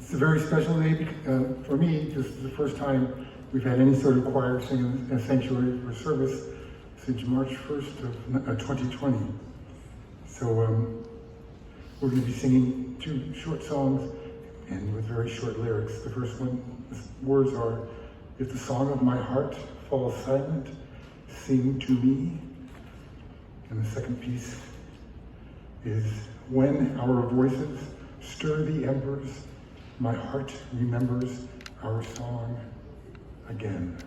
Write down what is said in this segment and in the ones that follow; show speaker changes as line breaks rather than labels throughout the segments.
It's a very special day for me. This is the first time we've had any sort of choir singing in a sanctuary for service since March 1st of 2020. So we're going to be singing 2 short songs and with very short lyrics. The first one, the words are, "If the song of my heart falls silent, sing to me." And the second piece is, "When our voices stir the embers, my heart remembers our song again."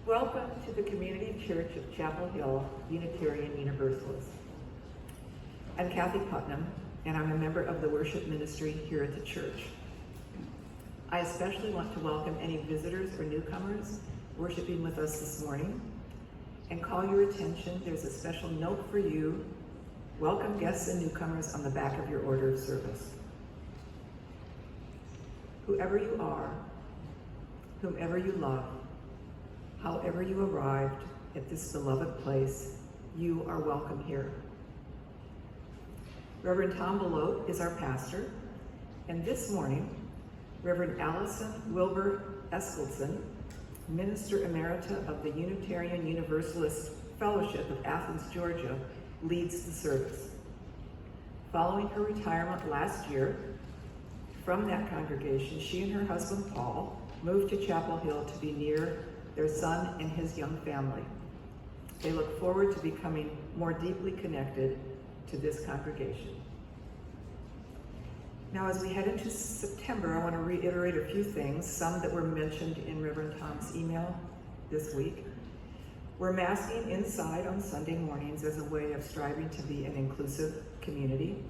Welcome to the Community Church of Chapel Hill, Unitarian Universalist. I'm Kathy Putnam, and I'm a member of the worship ministry here at the church. I especially want to welcome any visitors or newcomers worshiping with us this morning, and call your attention, there's a special note for you, welcome guests and newcomers, on the back of your order of service. Whoever you are, whomever you love, however you arrived at this beloved place, you are welcome here. Reverend Tom Belote is our pastor, and this morning, Reverend Alison Wilbur Eskildsen, Minister Emerita of the Unitarian Universalist Fellowship of Athens, Georgia, leads the service. Following her retirement last year from that congregation, she and her husband Paul moved to Chapel Hill to be near their son and his young family. They look forward to becoming more deeply connected to this congregation. Now, as we head into September, I want to reiterate a few things, some that were mentioned in Reverend Tom's email this week. We're masking inside on Sunday mornings as a way of striving to be an inclusive community.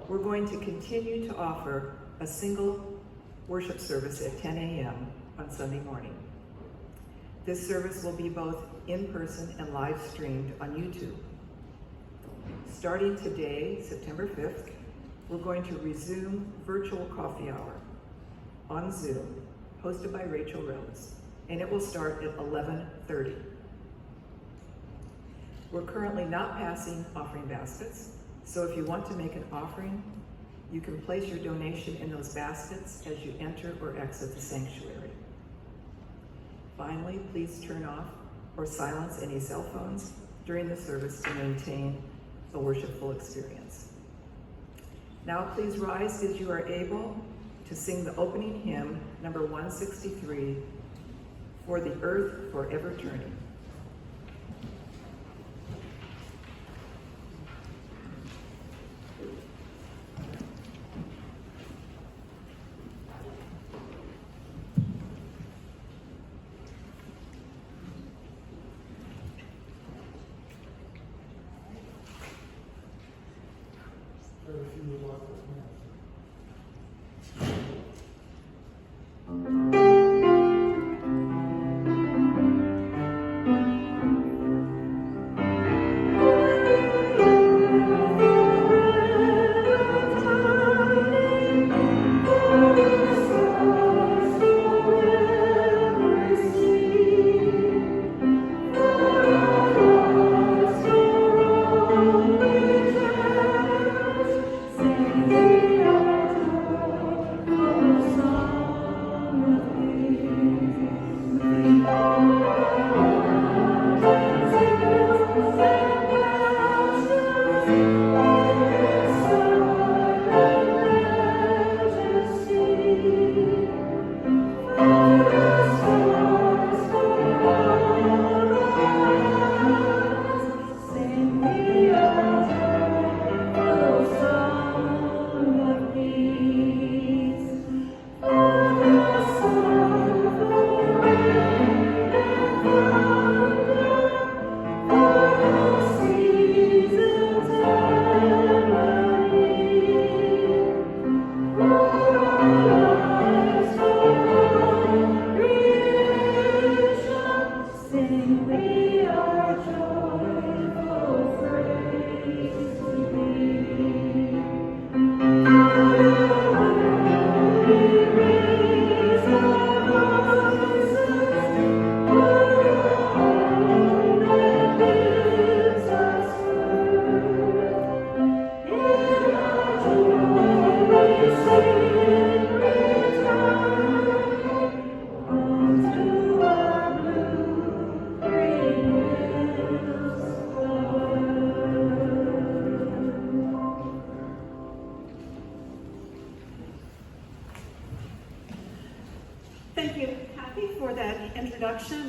We're going to continue to offer a single worship service at 10 a.m. on Sunday morning. This service will be both in person and live streamed on YouTube. Starting today, September 5th, we're going to resume virtual coffee hour on Zoom, hosted by Rachel Rose, and it will start at 11:30. We're currently not passing offering baskets, so if you want to make an offering, You can place your donation in those baskets as you enter or exit the sanctuary. Finally, please turn off or silence any cell phones during the service to maintain a worshipful experience. Now please rise as you are able to sing the opening hymn, number 163, For the Earth Forever Turning.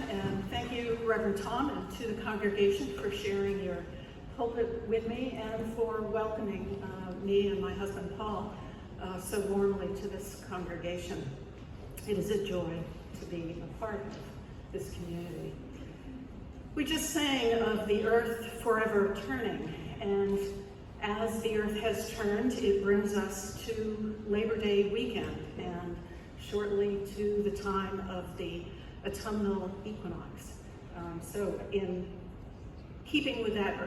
And thank you, Reverend Tom, and to the congregation for sharing your pulpit with me and for welcoming me and my husband Paul so warmly to this congregation. It is a joy to be a part of this community. We just sang of the earth forever turning, and as the earth has turned, it brings us to Labor Day weekend and shortly to the time of the autumnal equinox. So in keeping with that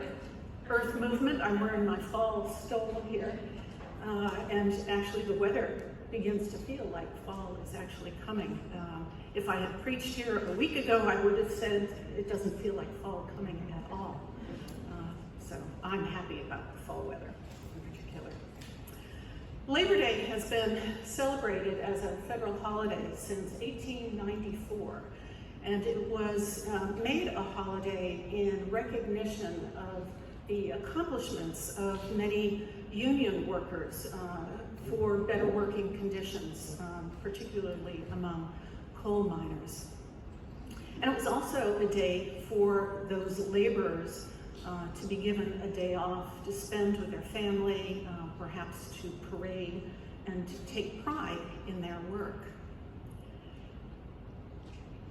earth movement, I'm wearing my fall stole here, and actually the weather begins to feel like fall is actually coming. If I had preached here a week ago, I would have said it doesn't feel like fall coming at all. So I'm happy about the fall weather in particular. Labor Day has been celebrated as a federal holiday since 1894, and it was made a holiday in recognition of the accomplishments of many union workers for better working conditions, particularly among coal miners. And it was also a day for those laborers to be given a day off to spend with their family, perhaps to parade and to take pride in their work.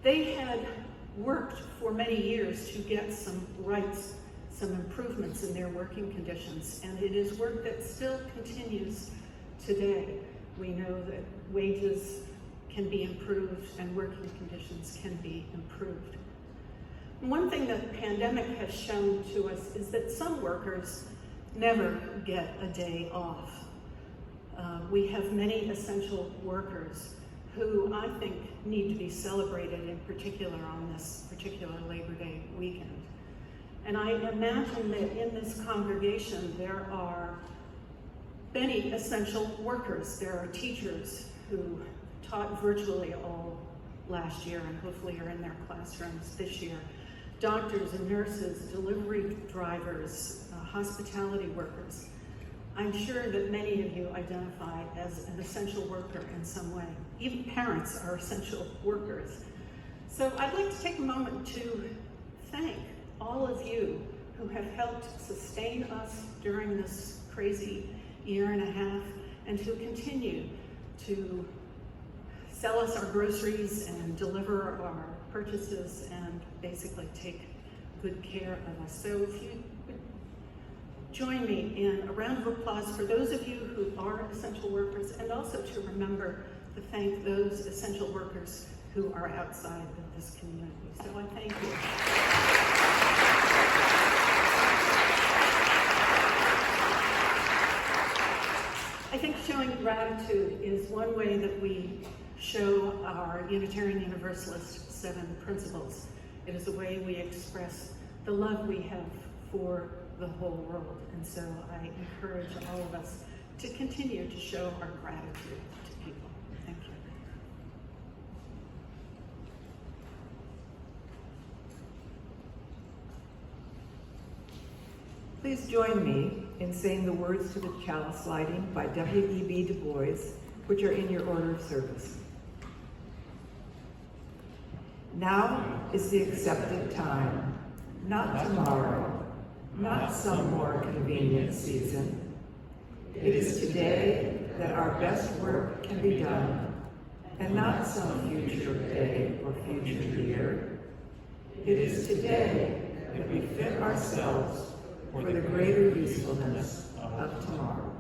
They had worked for many years to get some rights, some improvements in their working conditions, and it is work that still continues today. We know that wages can be improved and working conditions can be improved. One thing that the pandemic has shown to us is that some workers never get a day off. We have many essential workers who I think need to be celebrated in particular on this particular Labor Day weekend. And I imagine that in this congregation there are many essential workers. There are teachers who taught virtually all last year and hopefully are in their classrooms this year. Doctors and nurses, delivery drivers, hospitality workers. I'm sure that many of you identify as an essential worker in some way. Even parents are essential workers. So I'd like to take a moment to thank all of you who have helped sustain us during this crazy year and a half, and who continue to sell us our groceries and deliver our purchases and basically take good care of us. So if you would join me in a round of applause for those of you who are essential workers, and also to remember to thank those essential workers who are outside of this community. So I thank you. I think showing gratitude is one way that we show our Unitarian Universalist 7 principles. It is a way we express the love we have for the whole world. And so I encourage all of us to continue to show our gratitude to people. Thank you.
Please join me in saying the words to the Chalice Lighting by W.E.B. Du Bois, which are in your order of service. Now is the accepted time, not tomorrow, not some more convenient season. It is today that our best work can be done, and not some future day or future year. It is today that we fit ourselves for the greater usefulness of tomorrow.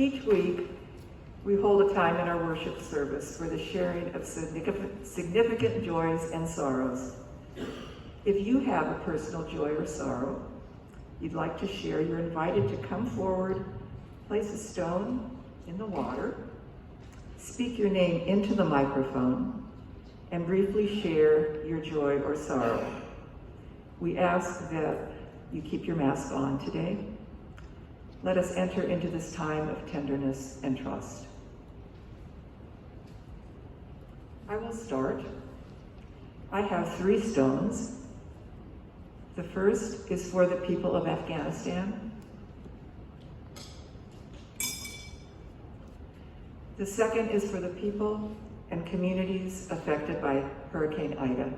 Each week, we hold a time in our worship service for the sharing of significant joys and sorrows. If you have a personal joy or sorrow you'd like to share, you're invited to come forward, place a stone in the water, speak your name into the microphone, and briefly share your joy or sorrow. We ask that you keep your mask on today. Let us enter into this time of tenderness and trust. I will start. I have 3 stones. The first is for the people of Afghanistan. The second is for the people and communities affected by Hurricane Ida.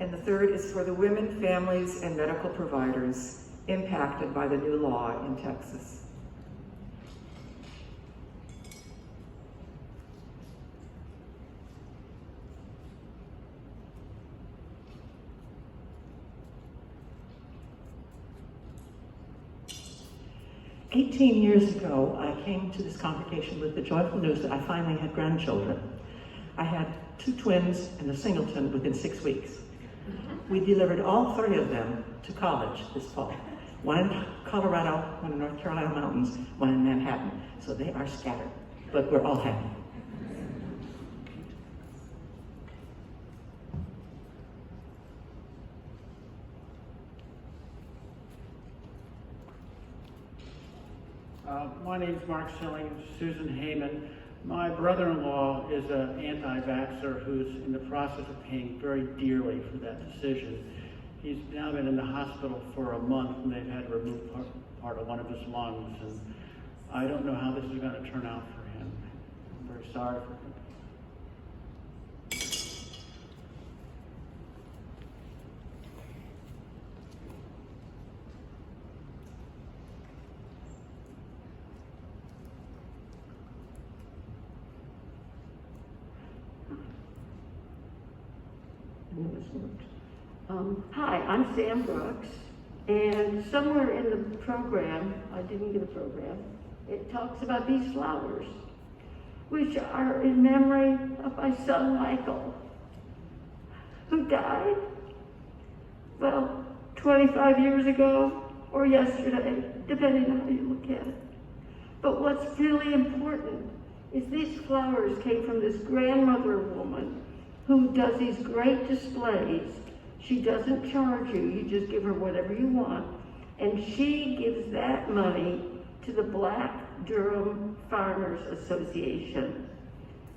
And the third is for the women, families, and medical providers impacted by the new law in Texas.
"18 years ago, I came to this congregation with the joyful news that I finally had grandchildren. I had 2 twins and a singleton within 6 weeks. We delivered all 3 of them to college this fall. One in Colorado, one in North Carolina mountains, one in Manhattan. So they are scattered, but we're all happy."
My name's Mark Silling, Susan Heyman. My brother-in-law is an anti-vaxxer who's in the process of paying very dearly for that decision. He's now been in the hospital for a month and they've had to remove part of one of his lungs. And I don't know how this is going to turn out for him. I'm very sorry for him.
Hi, I'm Sam Brooks, and somewhere in the program, I didn't get a program, it talks about these flowers, which are in memory of my son Michael, who died, well, 25 years ago or yesterday, depending on how you look at it. But what's really important is these flowers came from this grandmother woman who does these great displays. She doesn't charge you, you just give her whatever you want, and she gives that money to the Black Durham Farmers Association.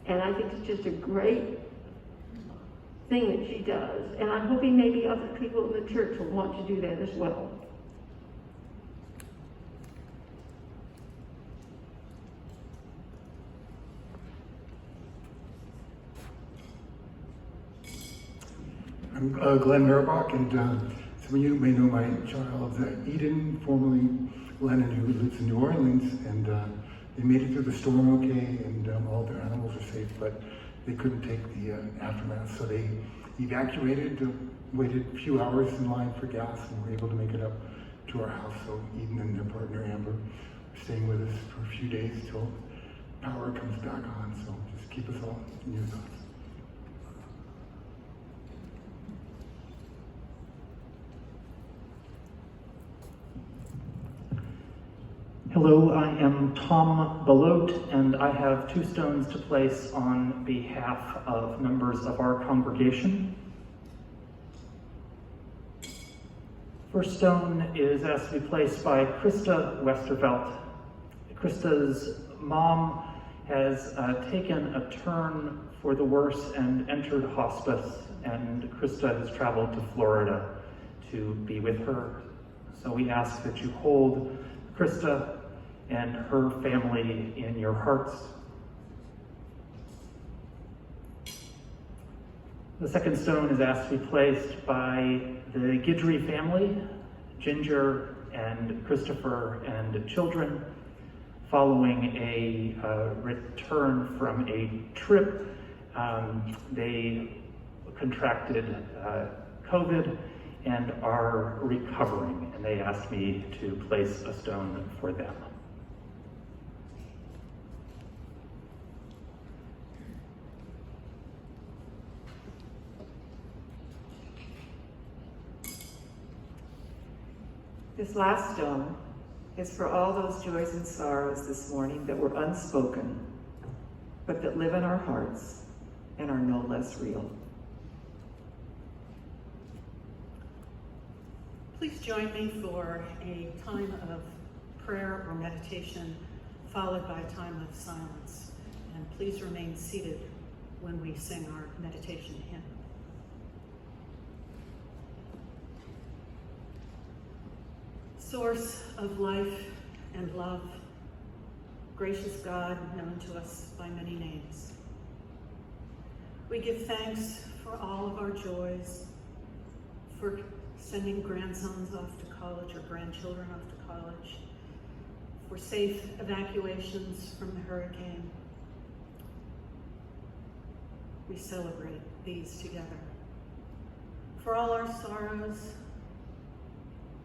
And I think it's just a great thing that she does, and I'm hoping maybe other people in the church will want to do that as well.
I'm Glenn Merbach, and some of you may know my child, Eden, formerly Lennon, who lives in New Orleans, and they made it through the storm okay, and all their animals are safe, but they couldn't take the aftermath, so they evacuated, waited a few hours in line for gas, and were able to make it up to our house. So Eden and their partner Amber are staying with us for a few days till power comes back on, so just keep us all in your thoughts.
Hello, I am Tom Belote, and I have 2 stones to place on behalf of members of our congregation. First stone is asked to be placed by Krista Westervelt. Krista's mom has taken a turn for the worse and entered hospice, and Krista has traveled to Florida to be with her. So we ask that you hold Krista and her family in your hearts. The second stone is asked to be placed by the Guidry family, Ginger and Christopher and children, following a return from a trip. They contracted COVID and are recovering, and they asked me to place a stone for them.
This last stone is for all those joys and sorrows this morning that were unspoken, but that live in our hearts and are no less real.
Please join me for a time of prayer or meditation, followed by a time of silence. And please remain seated when we sing our meditation hymn. Source of life and love, gracious God, known to us by many names. We give thanks for all of our joys, for sending grandsons off to college or grandchildren off to college, for safe evacuations from the hurricane. We celebrate these together. For all our sorrows,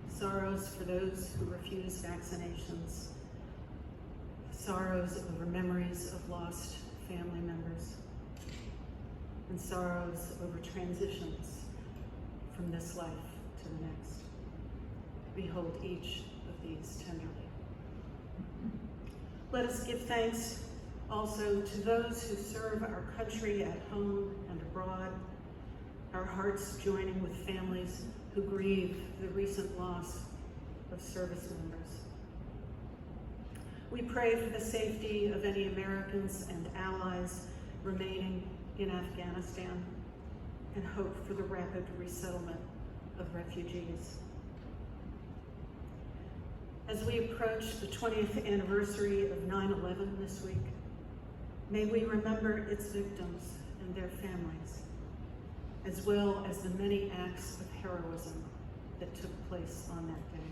sorrows for those who refuse vaccinations, sorrows over memories of lost family members, and sorrows over transitions from this life to the next. We hold each of these tenderly. Let us give thanks also to those who serve our country at home and abroad, our hearts joining with families who grieve the recent loss of service members. We pray for the safety of any Americans and allies remaining in Afghanistan and hope for the rapid resettlement of refugees. As we approach the 20th anniversary of 9/11 this week, may we remember its victims and their families, as well as the many acts of heroism that took place on that day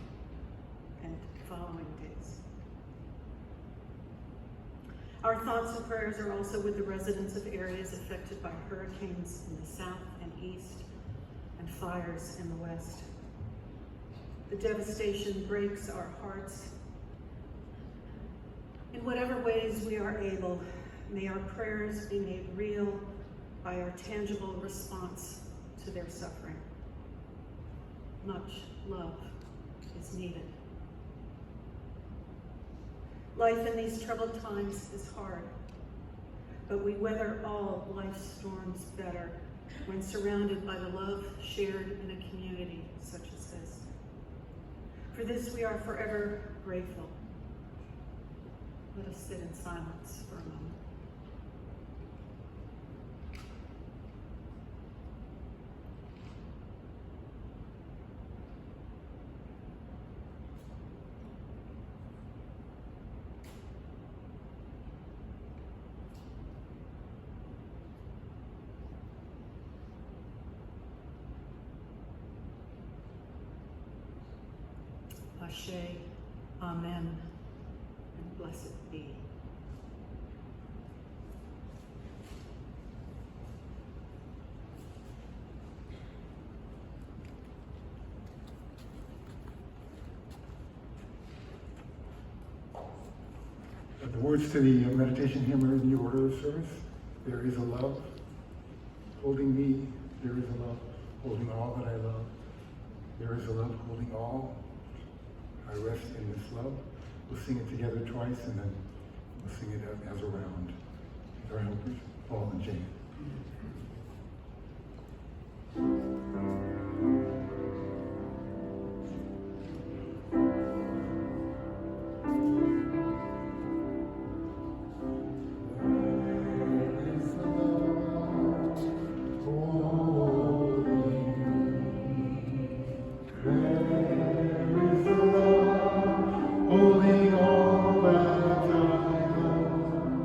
and following days. Our thoughts and prayers are also with the residents of areas affected by hurricanes in the south and east and fires in the west. The devastation breaks our hearts. In whatever ways we are able, may our prayers be made real by our tangible response to their suffering. Much love is needed. Life in these troubled times is hard, but we weather all life's storms better when surrounded by the love shared in a community such as this. For this we are forever grateful. Let us sit in silence for a moment. Ashe, Amen, and blessed be.
The words to the meditation hymn are in the order of service. There is a love holding me. There is a love holding all that I love. There is a love holding all. I rest in this love. We'll sing it together twice, and then we'll sing it as a round. With our helpers, Paul and Jena.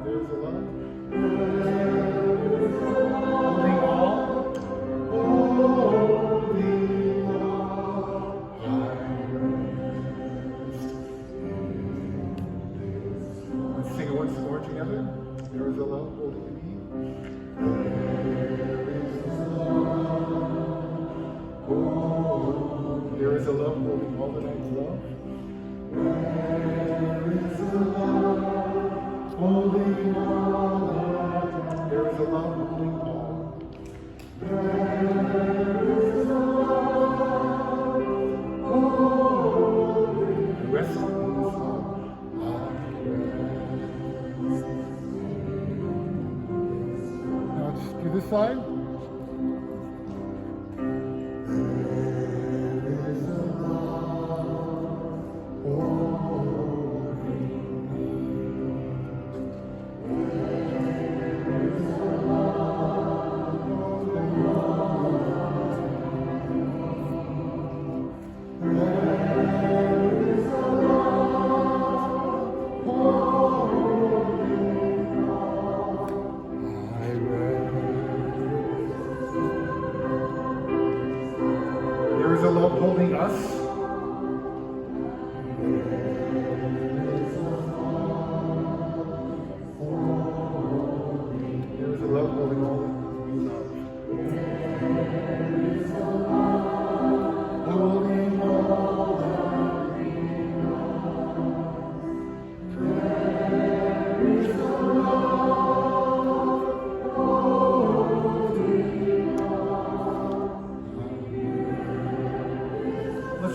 There's a love.
a love holding all that I love. There is a love holding all that. There is a love holding all. There is a love holding. Rest in this love. I rest. Now just do this side.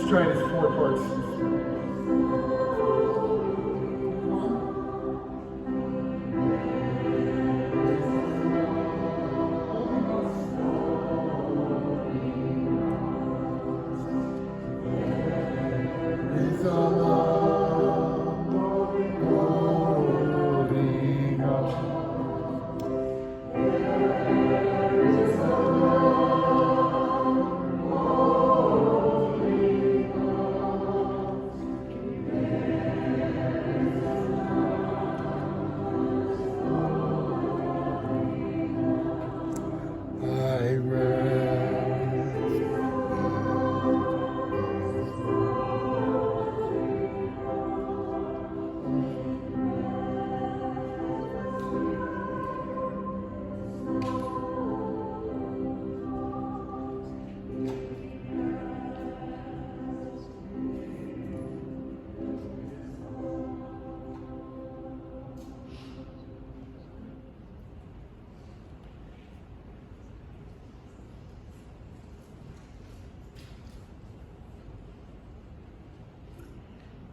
Try it as 4 parts.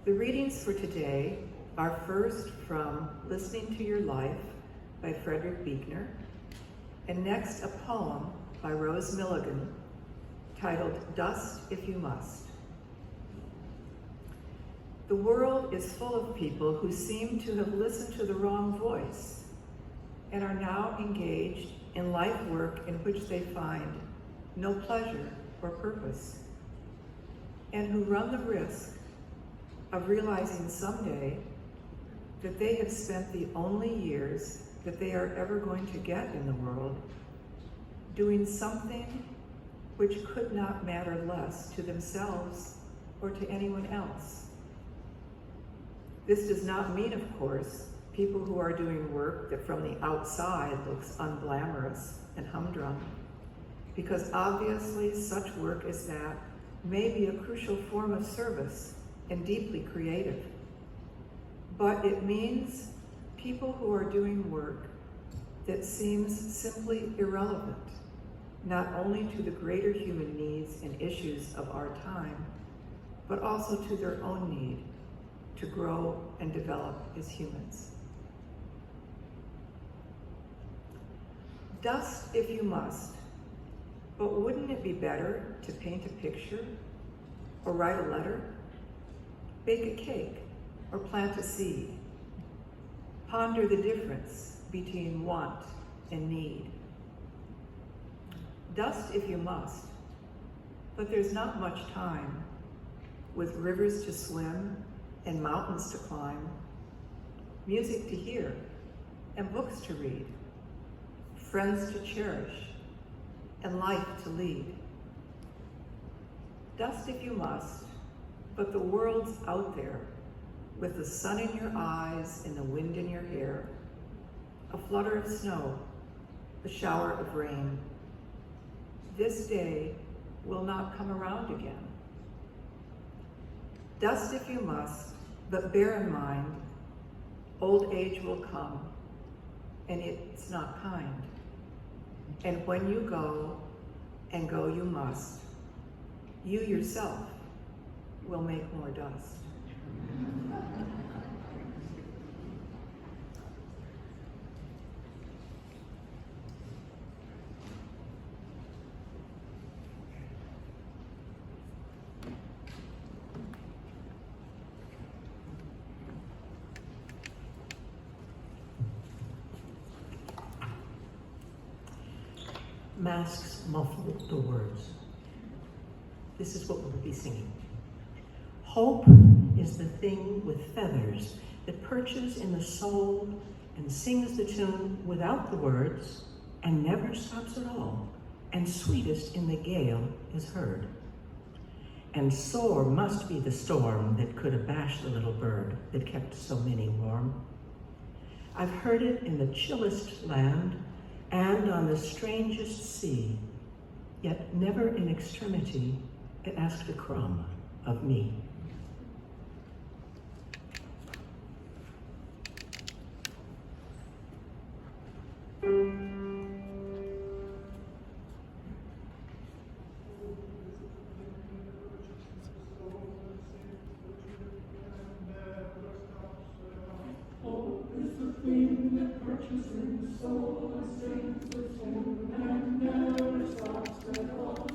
The readings for today are first from Listening to Your Life by Frederick Buechner, and next a poem by Rose Milligan titled Dust If You Must. The world is full of people who seem to have listened to the wrong voice and are now engaged in life work in which they find no pleasure or purpose, and who run the risk of realizing someday that they have spent the only years that they are ever going to get in the world doing something which could not matter less to themselves or to anyone else. This does not mean, of course, people who are doing work that from the outside looks unglamorous and humdrum, because obviously such work as that may be a crucial form of service and deeply creative. But it means people who are doing work that seems simply irrelevant, not only to the greater human needs and issues of our time, but also to their own need to grow and develop as humans. Dust if you must, but wouldn't it be better to paint a picture or write a letter? Bake a cake or plant a seed. Ponder the difference between want and need. Dust if you must, but there's not much time, with rivers to swim and mountains to climb, music to hear and books to read, friends to cherish and life to lead. Dust if you must, but the world's out there, with the sun in your eyes and the wind in your hair, a flutter of snow, a shower of rain. This day will not come around again. Dust if you must, but bear in mind, old age will come, and it's not kind. And when you go, and go you must, you yourself will make more dust.
Masks muffle the words. This is what we'll be singing. Hope is the thing with feathers that perches in the soul and sings the tune without the words and never stops at all, and sweetest in the gale is heard. And sore must be the storm that could abash the little bird that kept so many warm. I've heard it in the chillest land and on the strangest sea, yet never in extremity it asked a crumb of me.
Never stops at all.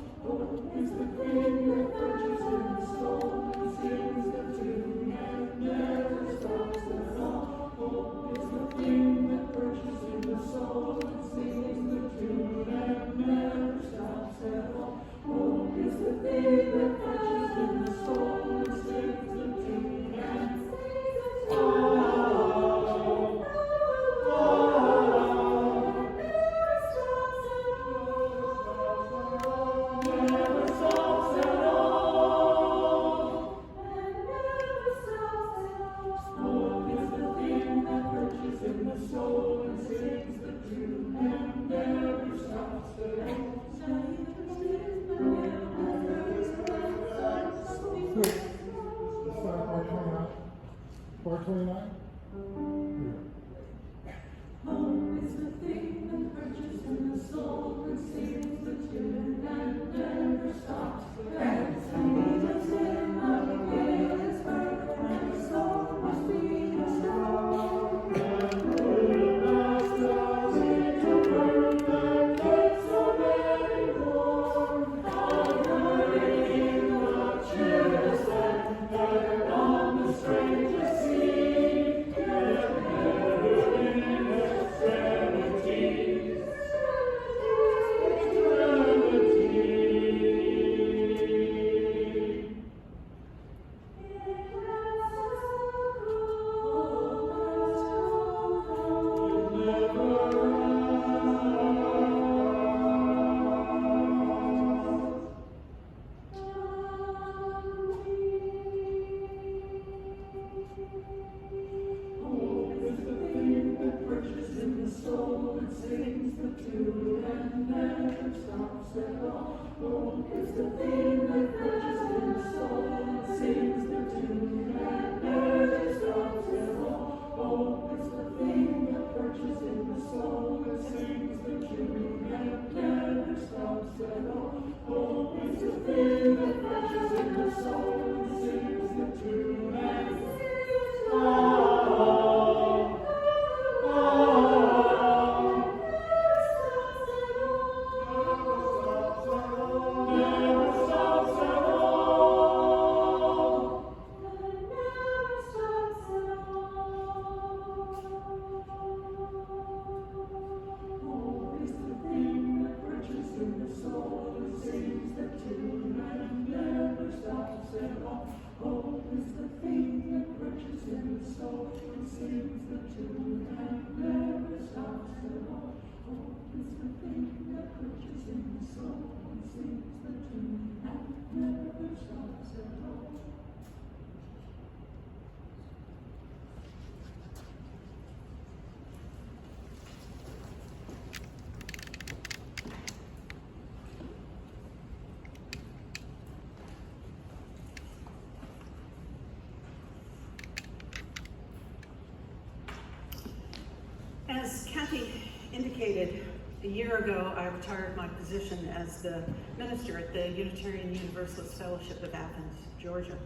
indicated, a year ago I retired my position as the minister at the Unitarian Universalist Fellowship of Athens, Georgia.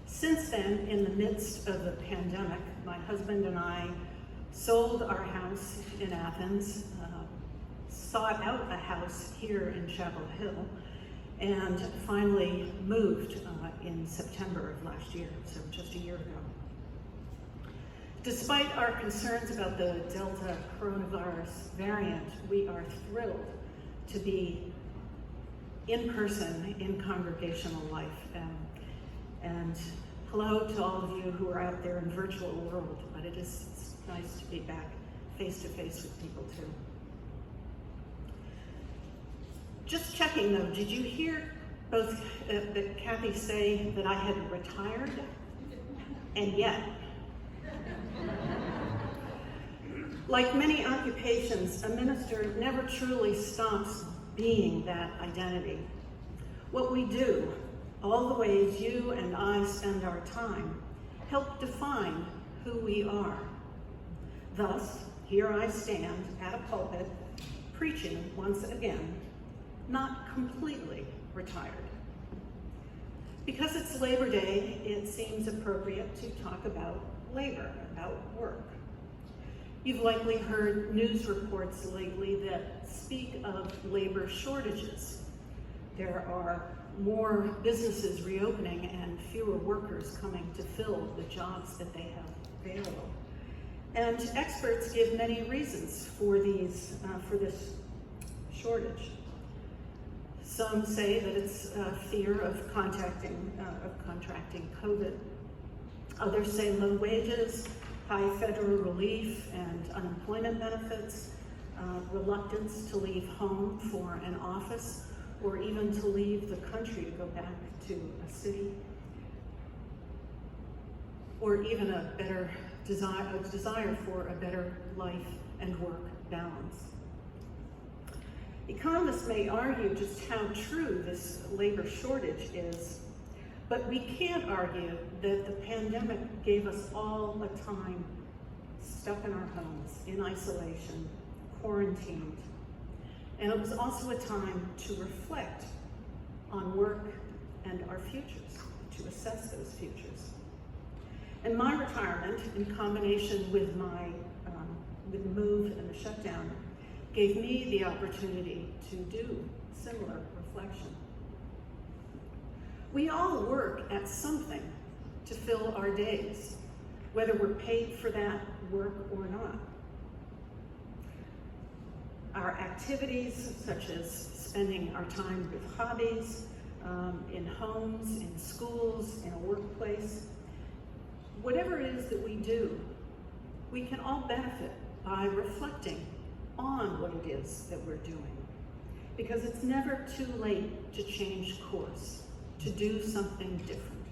Since then, in the midst of the pandemic, my husband and I sold our house in Athens, sought out a house here in Chapel Hill, and finally moved in September of last year, so just a year ago. Despite our concerns about the Delta coronavirus variant, we are thrilled to be in person in congregational life. And hello to all of you who are out there in the virtual world, but it's nice to be back face to face with people too. Just checking though, did you hear both that Kathy say that I had retired? And yet, like many occupations, a minister never truly stops being that identity. What we do, all the ways you and I spend our time, help define who we are. Thus, here I stand at a pulpit, preaching once again, not completely retired. Because it's Labor Day, it seems appropriate to talk about labor, about work. You've likely heard news reports lately that speak of labor shortages. There are more businesses reopening and fewer workers coming to fill the jobs that they have available. And experts give many reasons for this shortage. Some say that it's fear of contracting COVID. Others say low wages, high federal relief and unemployment benefits, reluctance to leave home for an office, or even to leave the country to go back to a city, or even a desire for a better life and work balance. Economists may argue just how true this labor shortage is, but we can't argue that the pandemic gave us all a time stuck in our homes, in isolation, quarantined. And it was also a time to reflect on work and our futures, to assess those futures. And my retirement, in combination with the move and the shutdown, gave me the opportunity to do similar reflection. We all work at something to fill our days, whether we're paid for that work or not. Our activities, such as spending our time with hobbies, in homes, in schools, in a workplace, whatever it is that we do, we can all benefit by reflecting on what it is that we're doing. Because it's never too late to change course, to do something different.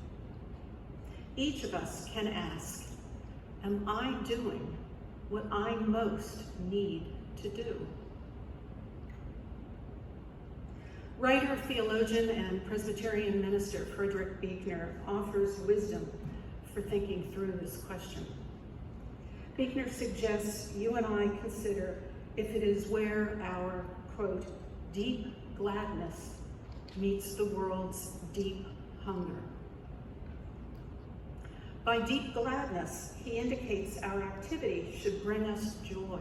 Each of us can ask, am I doing what I most need to do? Writer, theologian, and Presbyterian minister Frederick Buechner offers wisdom for thinking through this question. Buechner suggests you and I consider if it is where our, quote, deep gladness meets the world's deep hunger. By deep gladness, he indicates our activity should bring us joy.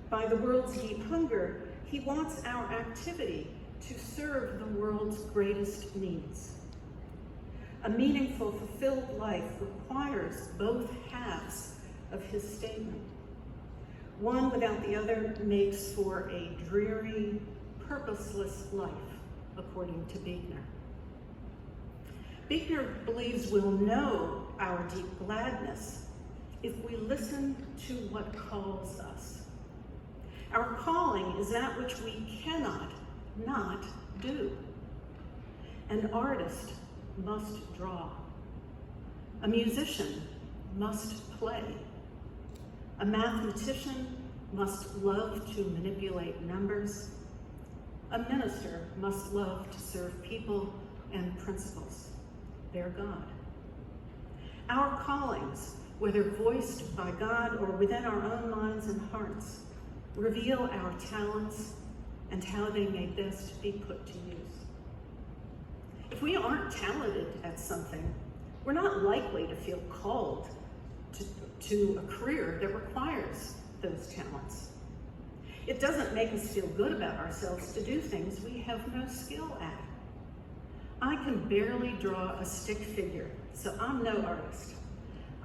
By the world's deep hunger, he wants our activity to serve the world's greatest needs. A meaningful, fulfilled life requires both halves of his statement. One without the other makes for a dreary, purposeless life, according to Buechner. Buechner believes we'll know our deep gladness if we listen to what calls us. Our calling is that which we cannot not do. An artist must draw. A musician must play. A mathematician must love to manipulate numbers. A minister must love to serve people and principles, their God. Our callings, whether voiced by God or within our own minds and hearts, reveal our talents and how they may best be put to use. If we aren't talented at something, we're not likely to feel called to a career that requires those talents. It doesn't make us feel good about ourselves to do things we have no skill at. I can barely draw a stick figure, so I'm no artist.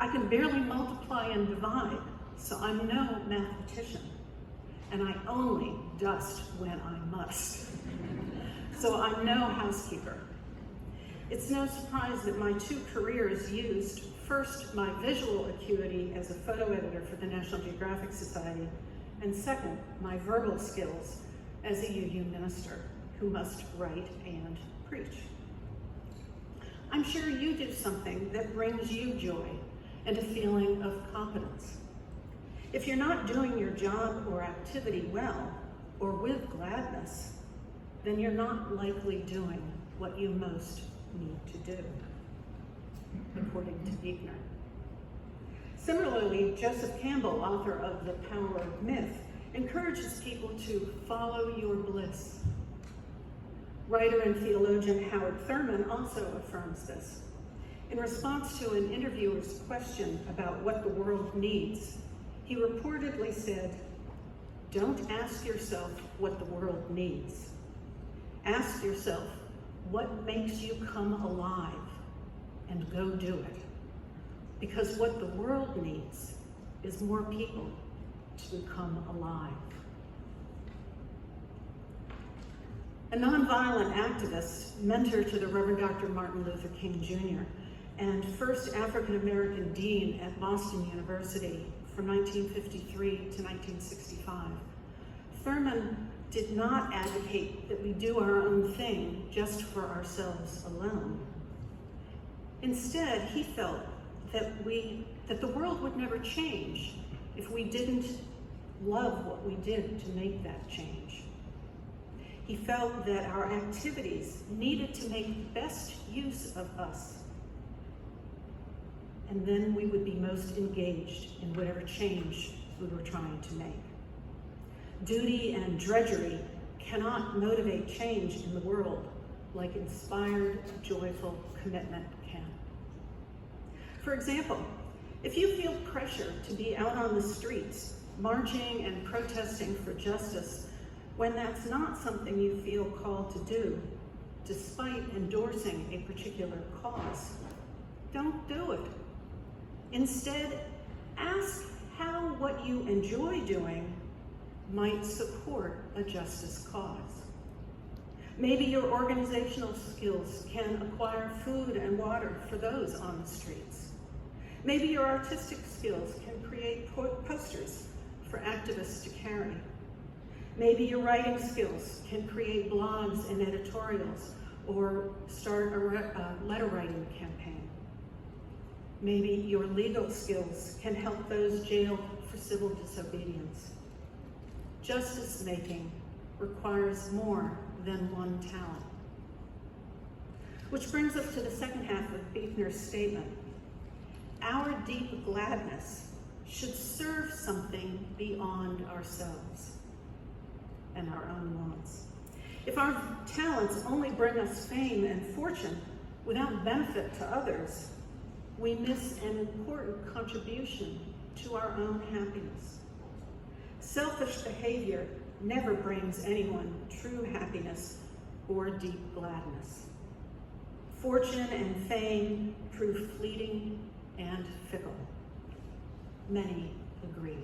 I can barely multiply and divide, so I'm no mathematician. And I only dust when I must. So I'm no housekeeper. It's no surprise that my two careers used, first, my visual acuity as a photo editor for the National Geographic Society, and second, my verbal skills as a UU minister who must write and preach. I'm sure you do something that brings you joy and a feeling of competence. If you're not doing your job or activity well or with gladness, then you're not likely doing what you most need to do, according to Buechner. Similarly, Joseph Campbell, author of The Power of Myth, encourages people to follow your bliss. Writer and theologian Howard Thurman also affirms this. In response to an interviewer's question about what the world needs, he reportedly said, "Don't ask yourself what the world needs. Ask yourself what makes you come alive and go do it. Because what the world needs is more people to become alive." A nonviolent activist, mentor to the Reverend Dr. Martin Luther King Jr., and first African-American dean at Boston University from 1953 to 1965, Thurman did not advocate that we do our own thing just for ourselves alone. Instead, he felt that the world would never change if we didn't love what we did to make that change. He felt that our activities needed to make best use of us, and then we would be most engaged in whatever change we were trying to make. Duty and drudgery cannot motivate change in the world like inspired, joyful commitment can. For example, if you feel pressure to be out on the streets, marching and protesting for justice, when that's not something you feel called to do, despite endorsing a particular cause, don't do it. Instead, ask how what you enjoy doing might support a justice cause. Maybe your organizational skills can acquire food and water for those on the streets. Maybe your artistic skills can create posters for activists to carry. Maybe your writing skills can create blogs and editorials or start a letter writing campaign. Maybe your legal skills can help those jailed for civil disobedience. Justice making requires more than one talent. Which brings us to the second half of Buechner's statement. Our deep gladness should serve something beyond ourselves and our own wants. If our talents only bring us fame and fortune without benefit to others, we miss an important contribution to our own happiness. Selfish behavior never brings anyone true happiness or deep gladness. Fortune and fame prove fleeting and fickle. Many agree.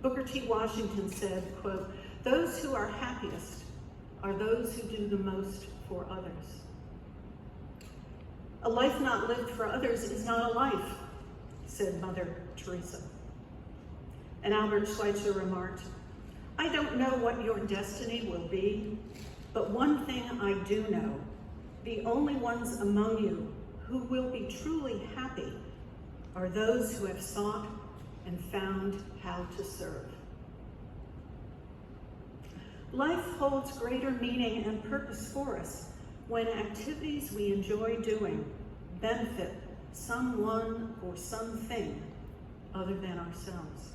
Booker T. Washington said, quote, "Those who are happiest are those who do the most for others." A life not lived for others is not a life, said Mother Teresa. And Albert Schweitzer remarked, "I don't know what your destiny will be, but one thing I do know, the only ones among you who will be truly happy are those who have sought and found how to serve." Life holds greater meaning and purpose for us when activities we enjoy doing benefit someone or something other than ourselves.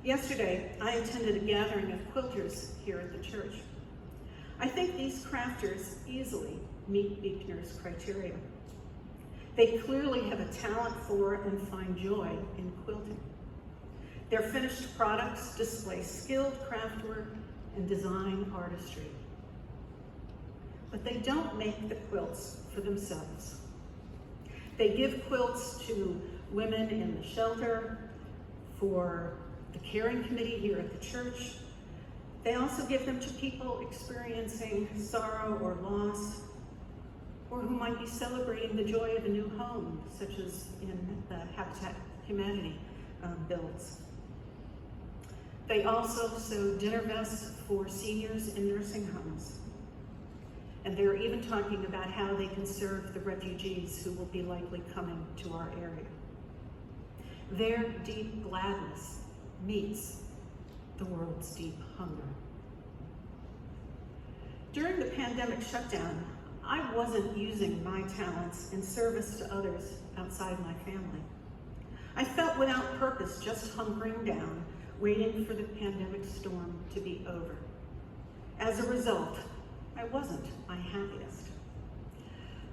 Yesterday, I attended a gathering of quilters here at the church. I think these crafters easily meet Buechner's criteria. They clearly have a talent for and find joy in quilting. Their finished products display skilled craftwork and design artistry. But they don't make the quilts for themselves. They give quilts to women in the shelter, for the caring committee here at the church. They also give them to people experiencing sorrow or loss, or who might be celebrating the joy of a new home, such as in the Habitat Humanity builds. They also sew dinner vests for seniors in nursing homes. And they're even talking about how they can serve the refugees who will be likely coming to our area. Their deep gladness meets the world's deep hunger. During the pandemic shutdown, I wasn't using my talents in service to others outside my family. I felt without purpose, just hunkering down, waiting for the pandemic storm to be over. As a result, I wasn't my happiest.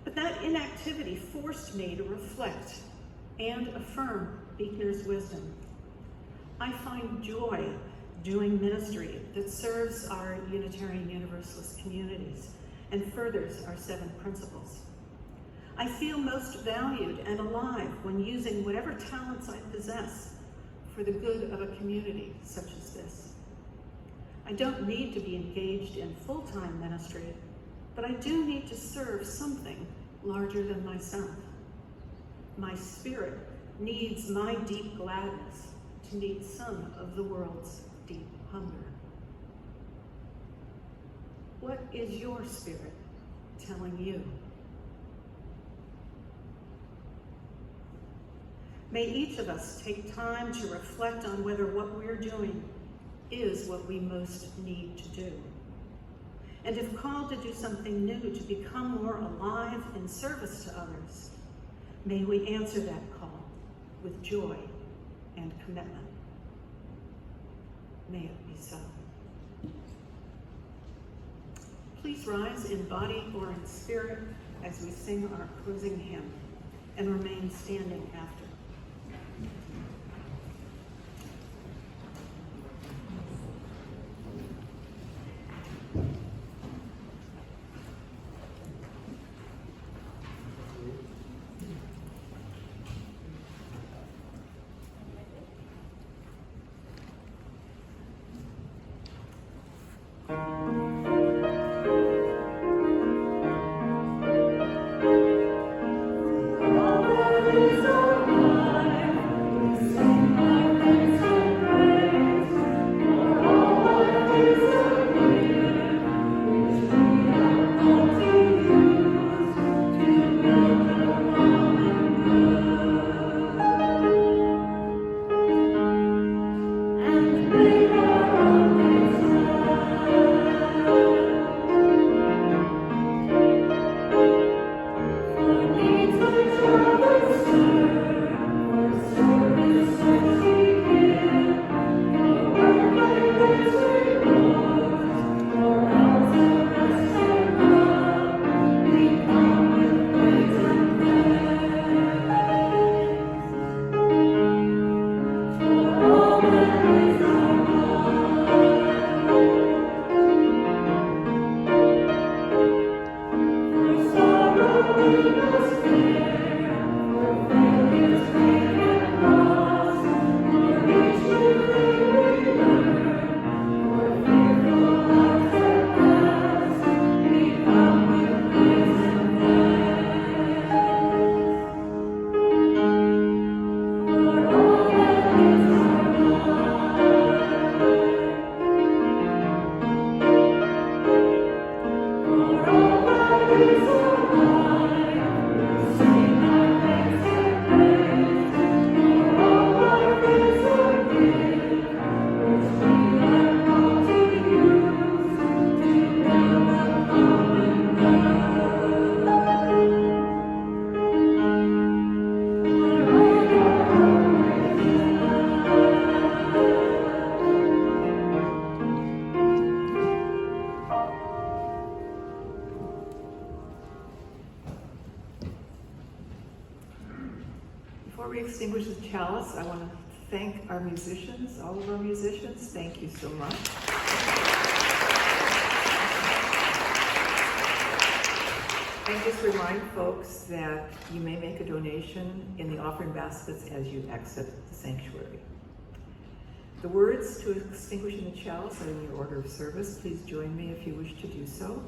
But that inactivity forced me to reflect and affirm Buechner's wisdom. I find joy doing ministry that serves our Unitarian Universalist communities and furthers our 7 principles. I feel most valued and alive when using whatever talents I possess for the good of a community such as this. I don't need to be engaged in full-time ministry, but I do need to serve something larger than myself. My spirit needs my deep gladness to meet some of the world's deep hunger. What is your spirit telling you? May each of us take time to reflect on whether what we're doing is what we most need to do. And if called to do something new, to become more alive in service to others, may we answer that call with joy and commitment. May it be so. Please rise in body or in spirit as we sing our closing hymn, and remain standing after.
And we are on this side.
we extinguish the chalice, I want to thank our musicians, all of our musicians. Thank you so much. And just remind folks that you may make a donation in the offering baskets as you exit the sanctuary. The words to Extinguishing the Chalice are in your order of service. Please join me if you wish to do so.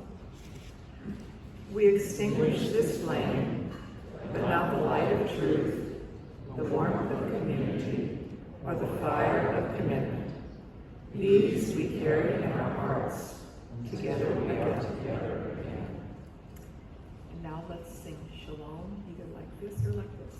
We extinguish this flame, but not the light of truth, the warmth of community, or the fire of commitment. These we carry in our hearts. Together we go together again. And now let's sing Shalom, either like this or like this.